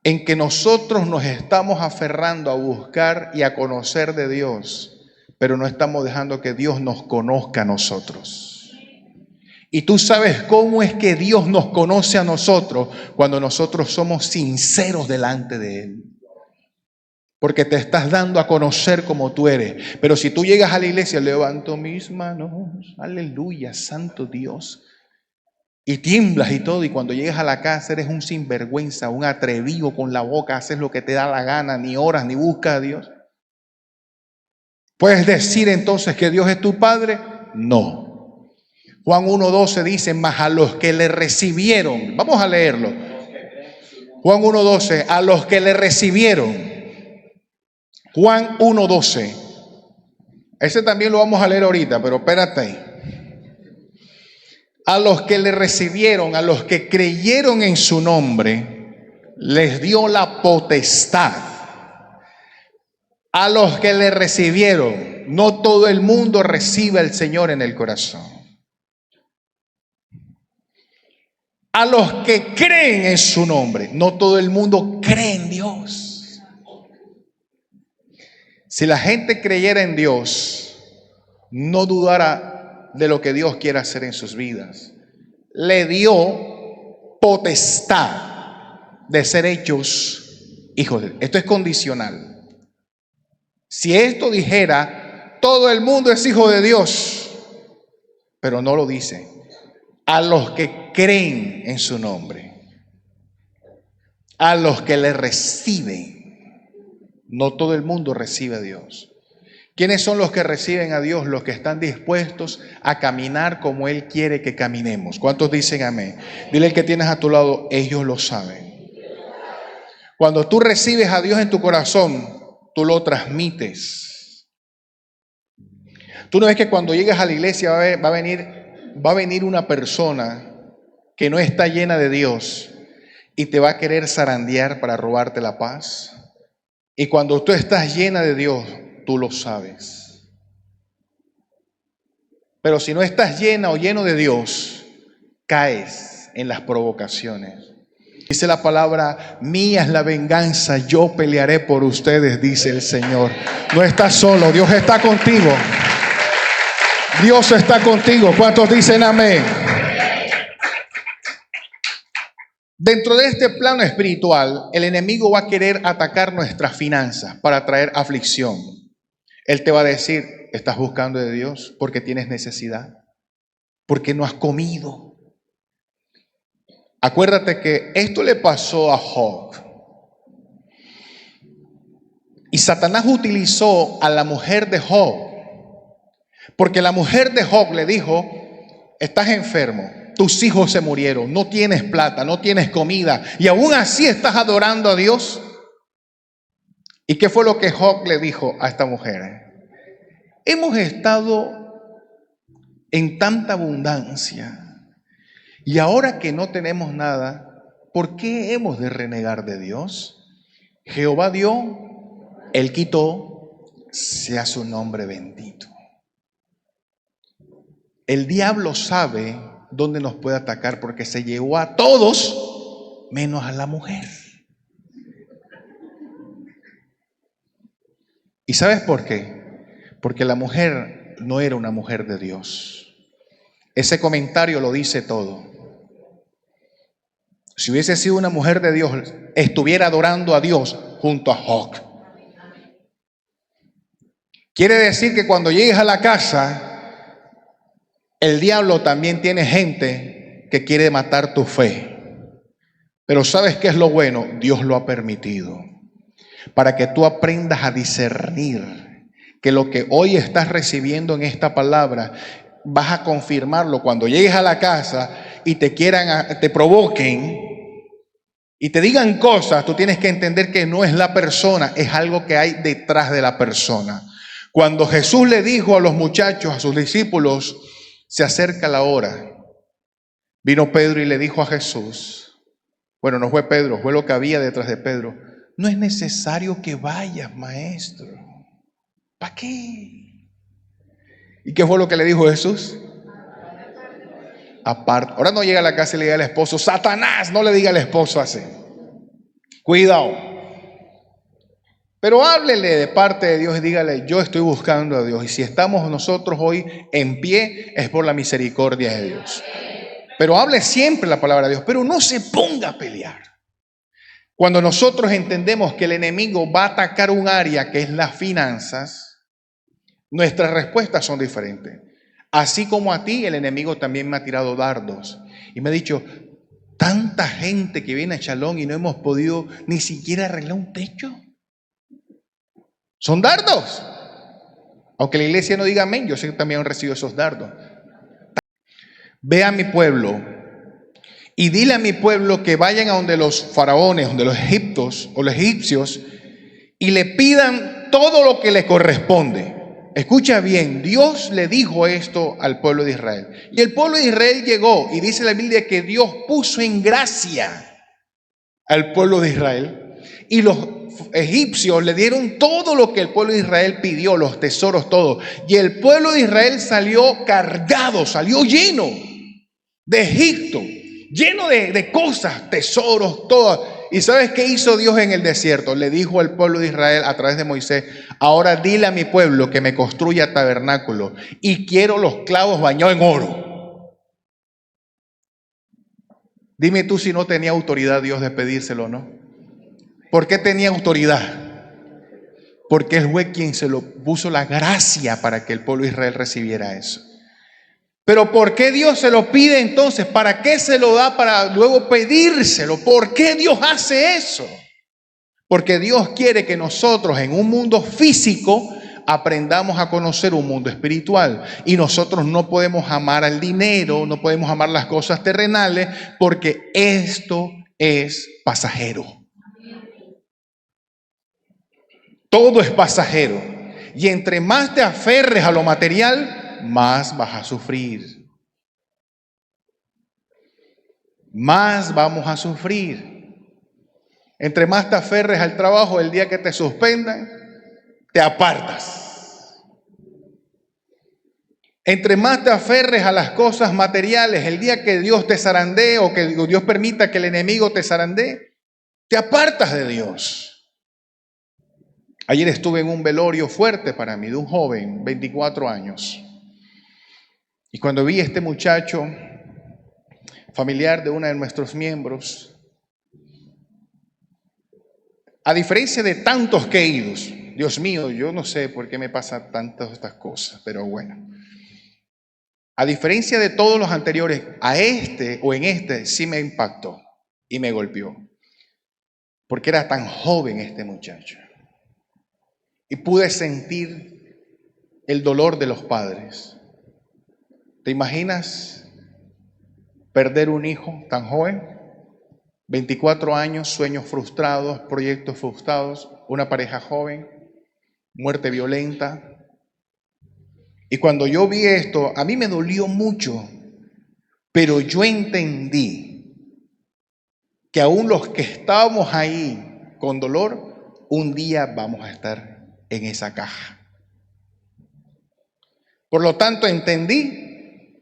Speaker 1: en que nosotros nos estamos aferrando a buscar y a conocer de Dios, pero no estamos dejando que Dios nos conozca a nosotros. Y tú sabes cómo es que Dios nos conoce a nosotros cuando nosotros somos sinceros delante de Él. Porque te estás dando a conocer como tú eres. Pero si tú llegas a la iglesia, levanto mis manos, aleluya, santo Dios, y tiemblas y todo, y cuando llegas a la casa eres un sinvergüenza, un atrevido con la boca, haces lo que te da la gana, ni oras ni buscas a Dios. ¿Puedes decir entonces que Dios es tu Padre? No. Juan 1:12 dice: mas a los que le recibieron, vamos a leerlo. Juan 1:12, a los que le recibieron. Juan 1:12. Ese también lo vamos a leer ahorita, pero espérate ahí. A los que le recibieron, a los que creyeron en su nombre, les dio la potestad. A los que le recibieron, no todo el mundo recibe al Señor en el corazón. A los que creen en su nombre, no todo el mundo cree en Dios. Si la gente creyera en Dios, no dudara de lo que Dios quiere hacer en sus vidas. Le dio potestad de ser hechos hijos de Dios. Esto es condicional. Si esto dijera, todo el mundo es hijo de Dios, pero no lo dice. A los que creen en su nombre, a los que le reciben. No todo el mundo recibe a Dios. ¿Quiénes son los que reciben a Dios? Los que están dispuestos a caminar como Él quiere que caminemos. ¿Cuántos dicen amén? Dile al que tienes a tu lado: ellos lo saben. Cuando tú recibes a Dios en tu corazón, tú lo transmites. Tú no ves que cuando llegas a la iglesia va a venir una persona que no está llena de Dios y te va a querer zarandear para robarte la paz. Y cuando tú estás llena de Dios, tú lo sabes. Pero si no estás llena o lleno de Dios, caes en las provocaciones. Dice la palabra: mía es la venganza, yo pelearé por ustedes, dice el Señor. No estás solo, Dios está contigo. Dios está contigo. ¿Cuántos dicen amén? Dentro de este plano espiritual, el enemigo va a querer atacar nuestras finanzas para traer aflicción. Él te va a decir: estás buscando de Dios porque tienes necesidad, porque no has comido. Acuérdate que esto le pasó a Job. Y Satanás utilizó a la mujer de Job, porque la mujer de Job le dijo: estás enfermo, tus hijos se murieron, no tienes plata, no tienes comida, y aún así estás adorando a Dios. ¿Y qué fue lo que Job le dijo a esta mujer? Hemos estado en tanta abundancia y ahora que no tenemos nada, ¿por qué hemos de renegar de Dios? Jehová dio, Él quitó, sea su nombre bendito. El diablo sabe dónde nos puede atacar porque se llevó a todos menos a la mujer. ¿Y sabes por qué? Porque la mujer no era una mujer de Dios. Ese comentario lo dice todo. Si hubiese sido una mujer de Dios, estuviera adorando a Dios junto a Job. Quiere decir que cuando llegues a la casa, el diablo también tiene gente que quiere matar tu fe. Pero ¿sabes qué es lo bueno? Dios lo ha permitido para que tú aprendas a discernir que lo que hoy estás recibiendo en esta palabra, vas a confirmarlo cuando llegues a la casa y te provoquen y te digan cosas, tú tienes que entender que no es la persona, es algo que hay detrás de la persona. Cuando Jesús le dijo a los muchachos, a sus discípulos, se acerca la hora, vino Pedro y le dijo a Jesús, bueno, no fue Pedro, fue lo que había detrás de Pedro, no es necesario que vayas, maestro. ¿Para qué? ¿Y qué fue lo que le dijo Jesús? Aparte. Ahora no llega a la casa y le diga al esposo, Satanás, no le diga al esposo así. Cuidado. Pero háblele de parte de Dios y dígale, yo estoy buscando a Dios. Y si estamos nosotros hoy en pie, es por la misericordia de Dios. Pero hable siempre la palabra de Dios, pero no se ponga a pelear. Cuando nosotros entendemos que el enemigo va a atacar un área que es las finanzas, nuestras respuestas son diferentes. Así como a ti, el enemigo también me ha tirado dardos. Y me ha dicho, tanta gente que viene a Shalom y no hemos podido ni siquiera arreglar un techo. Son dardos. Aunque la iglesia no diga amén, yo sé que también han recibido esos dardos. Ve a mi pueblo y dile a mi pueblo que vayan a donde los faraones, donde los egipcios, y le pidan todo lo que le corresponde. Escucha bien, Dios le dijo esto al pueblo de Israel. Y el pueblo de Israel llegó, y dice la Biblia que Dios puso en gracia al pueblo de Israel. Y los egipcios le dieron todo lo que el pueblo de Israel pidió, los tesoros, todo. Y el pueblo de Israel salió cargado, salió lleno de Egipto, lleno de cosas, tesoros, todo. ¿Y sabes qué hizo Dios en el desierto? Le dijo al pueblo de Israel a través de Moisés, ahora dile a mi pueblo que me construya tabernáculo y quiero los clavos bañados en oro. Dime tú si no tenía autoridad Dios de pedírselo, ¿no? ¿Por qué tenía autoridad? Porque Él fue quien se lo puso la gracia para que el pueblo de Israel recibiera eso. Pero ¿por qué Dios se lo pide entonces? ¿Para qué se lo da para luego pedírselo? ¿Por qué Dios hace eso? Porque Dios quiere que nosotros en un mundo físico aprendamos a conocer un mundo espiritual. Y nosotros no podemos amar al dinero, no podemos amar las cosas terrenales, porque esto es pasajero. Todo es pasajero. Y entre más te aferres a lo material, más vas a sufrir. Más vamos a sufrir. Entre más te aferres al trabajo, el día que te suspendan, te apartas. Entre más te aferres a las cosas materiales, el día que Dios te zarandee o que Dios permita que el enemigo te zarandee, te apartas de Dios. Ayer estuve en un velorio fuerte para mí, de un joven, 24 años. Y cuando vi a este muchacho, familiar de uno de nuestros miembros, a diferencia de tantos que he ido, Dios mío, yo no sé por qué me pasan tantas estas cosas, pero bueno. A diferencia de todos los anteriores, a este o en este sí me impactó y me golpeó. Porque era tan joven este muchacho. Y pude sentir el dolor de los padres. ¿Te imaginas perder un hijo tan joven? 24 años, sueños frustrados, proyectos frustrados, una pareja joven, muerte violenta. Y cuando yo vi esto, a mí me dolió mucho, pero yo entendí que aún los que estábamos ahí con dolor, un día vamos a estar en esa caja. Por lo tanto, entendí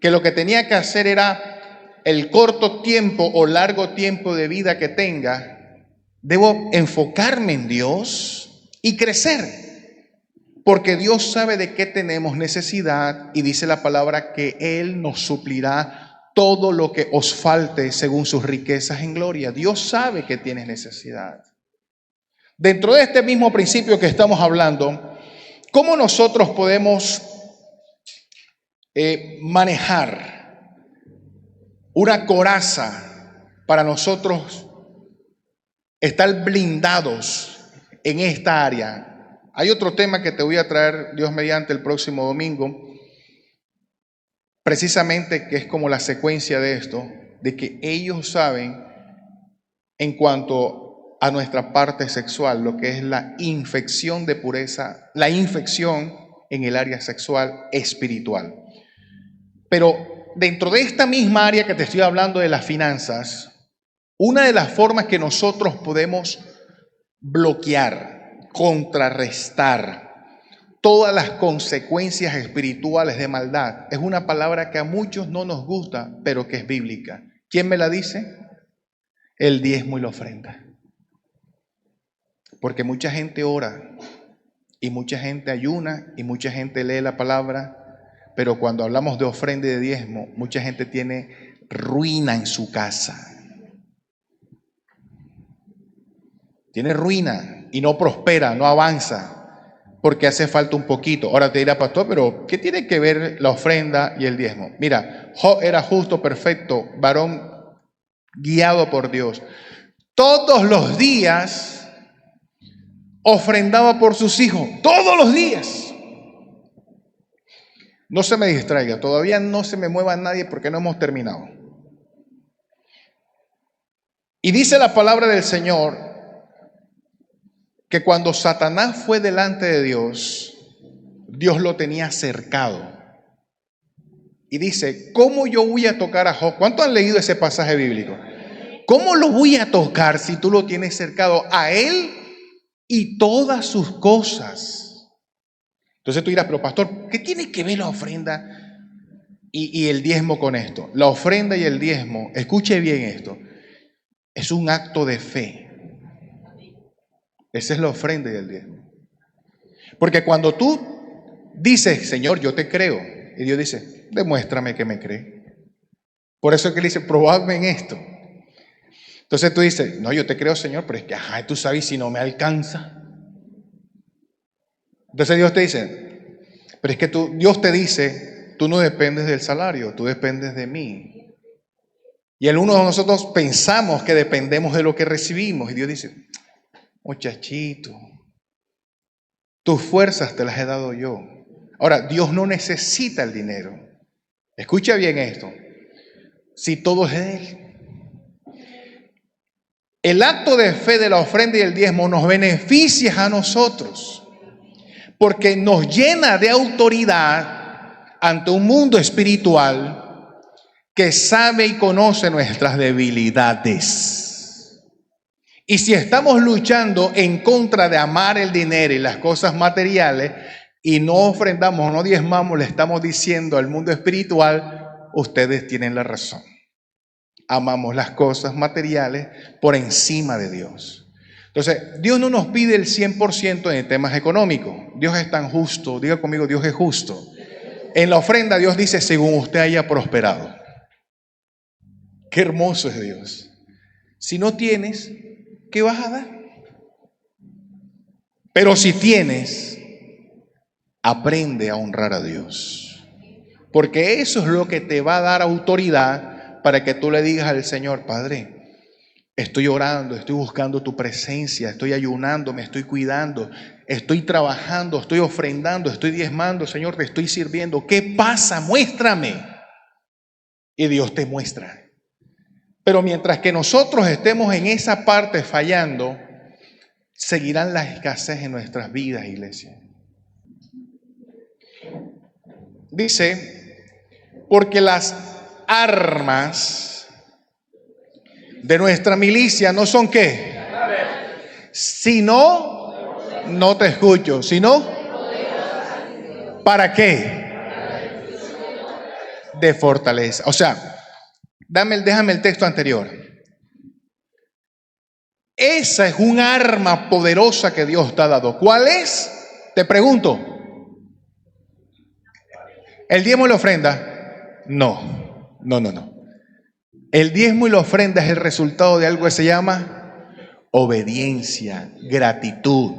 Speaker 1: que lo que tenía que hacer era el corto tiempo o largo tiempo de vida que tenga, debo enfocarme en Dios y crecer. Porque Dios sabe de qué tenemos necesidad y dice la palabra que Él nos suplirá todo lo que os falte según sus riquezas en gloria. Dios sabe que tienes necesidad. Dentro de este mismo principio que estamos hablando, ¿cómo nosotros podemos manejar una coraza para nosotros estar blindados en esta área? Hay otro tema que te voy a traer, Dios mediante, el próximo domingo, precisamente que es como la secuencia de esto, de que ellos saben en cuanto a nuestra parte sexual, lo que es la infección de pureza, la infección en el área sexual espiritual. Pero dentro de esta misma área que te estoy hablando de las finanzas, una de las formas que nosotros podemos bloquear, contrarrestar todas las consecuencias espirituales de maldad es una palabra que a muchos no nos gusta, pero que es bíblica. ¿Quién me la dice? El diezmo y la ofrenda. Porque mucha gente ora y mucha gente ayuna y mucha gente lee la palabra, pero cuando hablamos de ofrenda y de diezmo, mucha gente tiene ruina en su casa. Tiene ruina y no prospera, no avanza, porque hace falta un poquito. Ahora te dirá, pastor, pero ¿qué tiene que ver la ofrenda y el diezmo? Mira, Job era justo, perfecto, varón guiado por Dios. Todos los días ofrendaba por sus hijos, todos los días. No se me distraiga, todavía no se me mueva nadie porque no hemos terminado. Y dice la palabra del Señor que cuando Satanás fue delante de Dios, Dios lo tenía cercado. Y dice, ¿cómo yo voy a tocar a Job? ¿Cuántos han leído ese pasaje bíblico? ¿Cómo lo voy a tocar si tú lo tienes cercado a él y todas sus cosas? Entonces tú dirás, pero pastor, ¿qué tiene que ver la ofrenda y el diezmo con esto? La ofrenda y el diezmo, escuche bien esto, es un acto de fe. Esa es la ofrenda y el diezmo. Porque cuando tú dices, Señor, yo te creo, y Dios dice, demuéstrame que me cree. Por eso es que Él dice, probadme en esto. Entonces tú dices, no, yo te creo, Señor, pero es que, tú sabes si no me alcanza. Entonces Dios te dice, pero es que Dios te dice, tú no dependes del salario, tú dependes de mí. Y algunos de nosotros pensamos que dependemos de lo que recibimos. Y Dios dice, muchachito, tus fuerzas te las he dado yo. Ahora, Dios no necesita el dinero. Escucha bien esto. Si todo es de Él. El acto de fe de la ofrenda y el diezmo nos beneficia a nosotros, porque nos llena de autoridad ante un mundo espiritual que sabe y conoce nuestras debilidades. Y si estamos luchando en contra de amar el dinero y las cosas materiales y no ofrendamos, no diezmamos, le estamos diciendo al mundo espiritual, ustedes tienen la razón. Amamos las cosas materiales por encima de Dios. Entonces, Dios no nos pide el 100% en temas económicos. Dios es tan justo. Diga conmigo, Dios es justo. En la ofrenda Dios dice, según usted haya prosperado. Qué hermoso es Dios. Si no tienes, ¿qué vas a dar? Pero si tienes, aprende a honrar a Dios. Porque eso es lo que te va a dar autoridad para que tú le digas al Señor, Padre, estoy orando, estoy buscando tu presencia, estoy ayunando, me estoy cuidando, estoy trabajando, estoy ofrendando, estoy diezmando, Señor, te estoy sirviendo. ¿Qué pasa? Muéstrame. Y Dios te muestra. Pero mientras que nosotros estemos en esa parte fallando, seguirán las escasez en nuestras vidas, iglesia. Dice, porque las armas de nuestra milicia no son ¿qué? Si no, no te escucho. Si no, ¿para qué? De fortaleza. O sea, déjame el texto anterior. Esa es un arma poderosa que Dios te ha dado. ¿Cuál es? Te pregunto. ¿El diezmo y la ofrenda? No. El diezmo y la ofrenda es el resultado de algo que se llama obediencia, gratitud,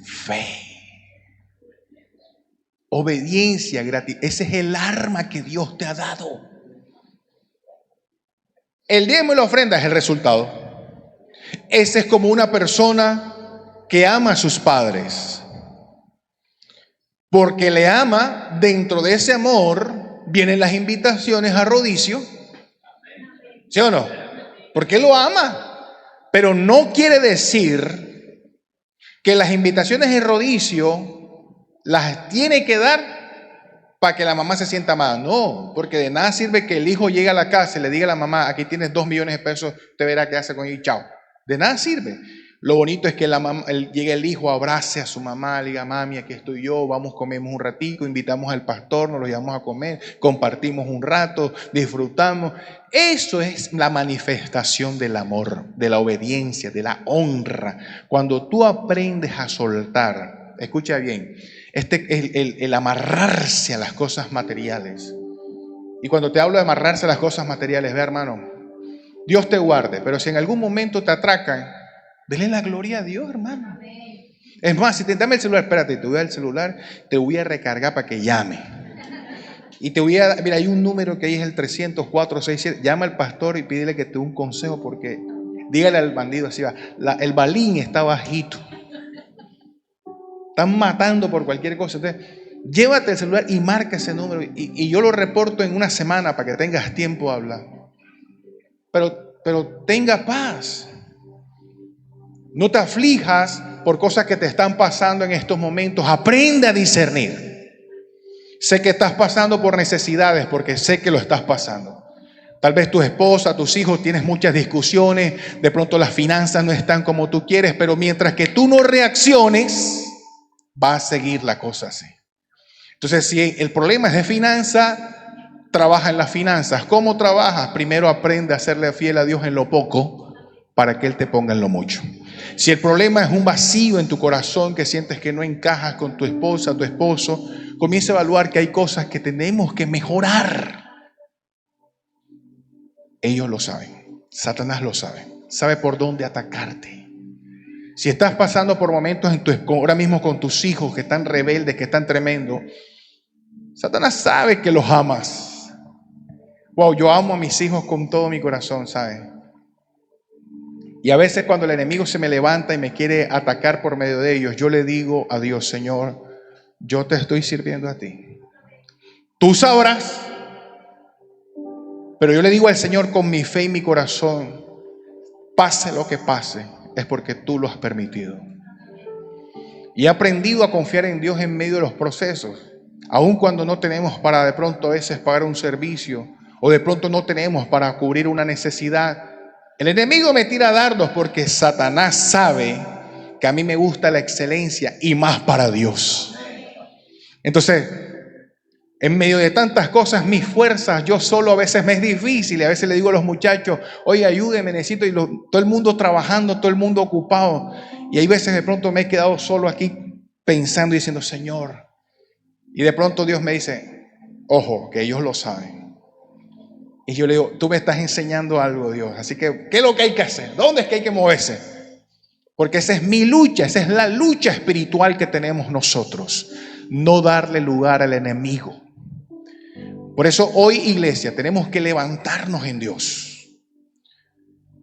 Speaker 1: fe. Obediencia, gratitud. Ese es el arma que Dios te ha dado. El diezmo y la ofrenda es el resultado. Ese es como una persona que ama a sus padres. Porque le ama, dentro de ese amor vienen las invitaciones a rodicio. ¿Sí o no? Porque Él lo ama. Pero no quiere decir que las invitaciones de rodicio las tiene que dar para que la mamá se sienta amada. No, porque de nada sirve que el hijo llegue a la casa y le diga a la mamá, aquí tienes 2 millones de pesos, usted verá qué hace con ellos y chao. De nada sirve. Lo bonito es que llegue el hijo, abrace a su mamá, le diga, mami, aquí estoy yo, vamos, comemos un ratico, invitamos al pastor, nos lo llevamos a comer, compartimos un rato, disfrutamos. Eso es la manifestación del amor, de la obediencia, de la honra. Cuando tú aprendes a soltar, escucha bien, el amarrarse a las cosas materiales. Y cuando te hablo de amarrarse a las cosas materiales, ve, hermano, Dios te guarde, pero si en algún momento te atracan, dele la gloria a Dios, hermano. Es más, si te dame el celular, espérate, te voy a dar el celular, te voy a recargar para que llame. Y te voy a dar, mira, hay un número que ahí es el 300-467, llama al pastor y pídele que te dé un consejo, porque dígale al bandido así va, el balín está bajito. Están matando por cualquier cosa. Entonces, llévate el celular y marca ese número. Y yo lo reporto en una semana para que tengas tiempo de hablar. Pero tenga paz. No te aflijas por cosas que te están pasando en estos momentos. Aprende a discernir. Sé que estás pasando por necesidades porque sé que lo estás pasando. Tal vez tu esposa, tus hijos, tienes muchas discusiones. De pronto las finanzas no están como tú quieres. Pero mientras que tú no reacciones, va a seguir la cosa así. Entonces, si el problema es de finanza, trabaja en las finanzas. ¿Cómo trabajas? Primero aprende a serle fiel a Dios en lo poco para que Él te ponga en lo mucho. Si el problema es un vacío en tu corazón, que sientes que no encajas con tu esposa, tu esposo, comienza a evaluar que hay cosas que tenemos que mejorar. Ellos lo saben. Satanás lo sabe. Sabe por dónde atacarte. Si estás pasando por momentos ahora mismo con tus hijos que están rebeldes, que están tremendos, Satanás sabe que los amas. Wow, yo amo a mis hijos con todo mi corazón, ¿sabes? Y a veces cuando el enemigo se me levanta y me quiere atacar por medio de ellos, yo le digo a Dios, Señor, yo te estoy sirviendo a ti. Tú sabrás. Pero yo le digo al Señor con mi fe y mi corazón, pase lo que pase, es porque tú lo has permitido. Y he aprendido a confiar en Dios en medio de los procesos, aun cuando no tenemos para de pronto a veces pagar un servicio, o de pronto no tenemos para cubrir una necesidad. El enemigo me tira dardos porque Satanás sabe que a mí me gusta la excelencia y más para Dios. Entonces, en medio de tantas cosas, mis fuerzas, yo solo a veces me es difícil. Y a veces le digo a los muchachos, oye, ayúdenme, necesito. Y todo el mundo trabajando, todo el mundo ocupado. Y hay veces de pronto me he quedado solo aquí pensando y diciendo, Señor. Y de pronto Dios me dice, ojo, que ellos lo saben. Y yo le digo, tú me estás enseñando algo, Dios. Así que, ¿qué es lo que hay que hacer? ¿Dónde es que hay que moverse? Porque esa es mi lucha, esa es la lucha espiritual que tenemos nosotros. No darle lugar al enemigo. Por eso hoy, iglesia, tenemos que levantarnos en Dios.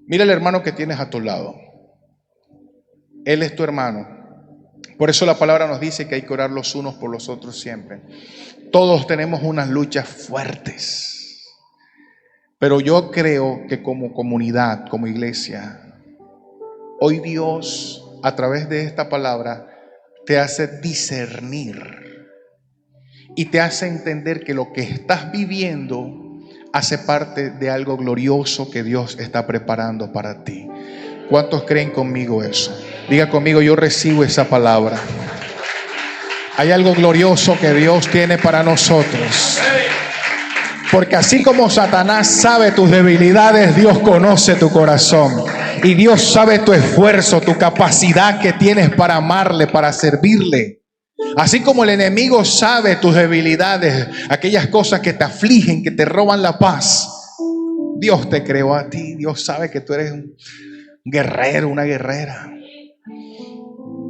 Speaker 1: Mira el hermano que tienes a tu lado. Él es tu hermano. Por eso la palabra nos dice que hay que orar los unos por los otros siempre. Todos tenemos unas luchas fuertes. Pero yo creo que como comunidad, como iglesia, hoy Dios, a través de esta palabra, te hace discernir. Y te hace entender que lo que estás viviendo hace parte de algo glorioso que Dios está preparando para ti. ¿Cuántos creen conmigo eso? Diga conmigo, yo recibo esa palabra. Hay algo glorioso que Dios tiene para nosotros. Porque así como Satanás sabe tus debilidades, Dios conoce tu corazón. Y Dios sabe tu esfuerzo, tu capacidad que tienes para amarle, para servirle. Así como el enemigo sabe tus debilidades, aquellas cosas que te afligen, que te roban la paz, Dios te creó a ti. Dios sabe que tú eres un guerrero, una guerrera.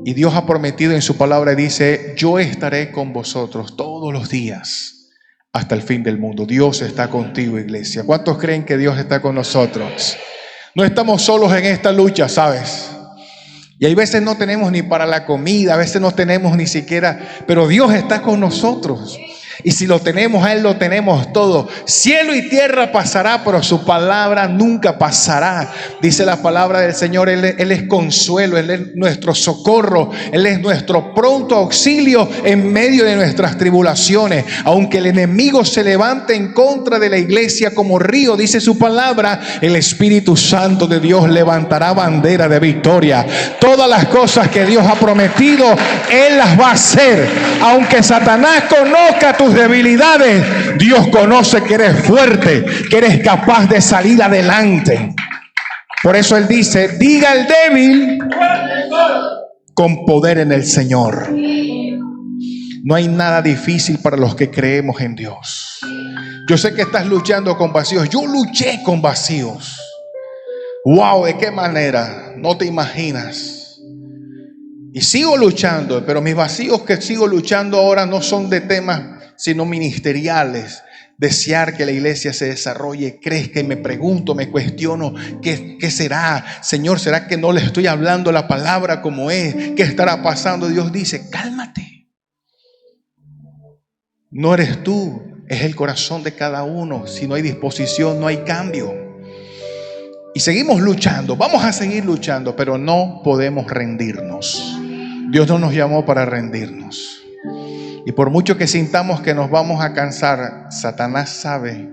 Speaker 1: Y Dios ha prometido en su palabra, dice, yo estaré con vosotros todos los días hasta el fin del mundo. Dios está contigo, iglesia. ¿Cuántos creen que Dios está con nosotros? No estamos solos en esta lucha, ¿sabes? Y hay veces no tenemos ni para la comida, a veces no tenemos ni siquiera, pero Dios está con nosotros. Y si lo tenemos a Él, lo tenemos todo. Cielo y tierra pasará, pero su palabra nunca pasará. Dice la palabra del Señor, Él es consuelo, Él es nuestro socorro, Él es nuestro pronto auxilio en medio de nuestras tribulaciones. Aunque el enemigo se levante en contra de la iglesia como río, dice su palabra, el Espíritu Santo de Dios levantará bandera de victoria. Todas las cosas que Dios ha prometido, Él las va a hacer. Aunque Satanás conozca tus debilidades, Dios conoce que eres fuerte, que eres capaz de salir adelante. Por eso Él dice, diga el débil, con poder en el Señor. No hay nada difícil para los que creemos en Dios. Yo sé que estás luchando con vacíos. Yo luché con vacíos. Wow, ¿de qué manera? No te imaginas. Y sigo luchando, pero mis vacíos que sigo luchando ahora no son de temas sino ministeriales. Desear que la iglesia se desarrolle, crezca, y me pregunto, me cuestiono, ¿qué será? Señor, ¿será que no le estoy hablando la palabra como es? ¿Qué estará pasando? Dios dice, cálmate. No eres tú, es el corazón de cada uno. Si no hay disposición, no hay cambio. Y seguimos luchando, vamos a seguir luchando, pero no podemos rendirnos. Dios no nos llamó para rendirnos. Y por mucho que sintamos que nos vamos a cansar, Satanás sabe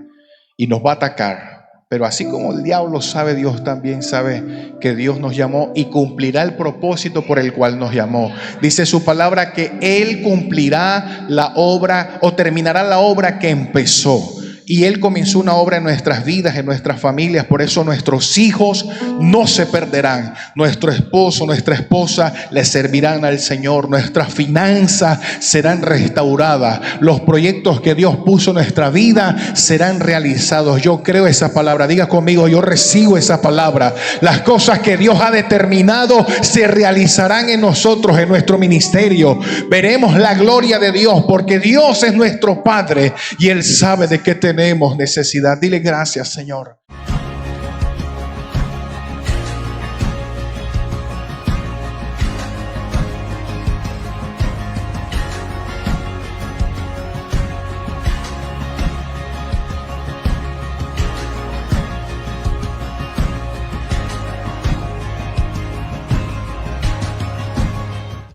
Speaker 1: y nos va a atacar. Pero así como el diablo sabe, Dios también sabe que Dios nos llamó y cumplirá el propósito por el cual nos llamó. Dice su palabra que Él cumplirá la obra o terminará la obra que empezó. Y Él comenzó una obra en nuestras vidas, en nuestras familias. Por eso nuestros hijos no se perderán. Nuestro esposo, nuestra esposa le servirán al Señor. Nuestras finanzas serán restauradas. Los proyectos que Dios puso en nuestra vida serán realizados. Yo creo esa palabra. Diga conmigo, yo recibo esa palabra. Las cosas que Dios ha determinado se realizarán en nosotros, en nuestro ministerio. Veremos la gloria de Dios, porque Dios es nuestro Padre y Él sabe de qué tenemos necesidad. Dile gracias, Señor.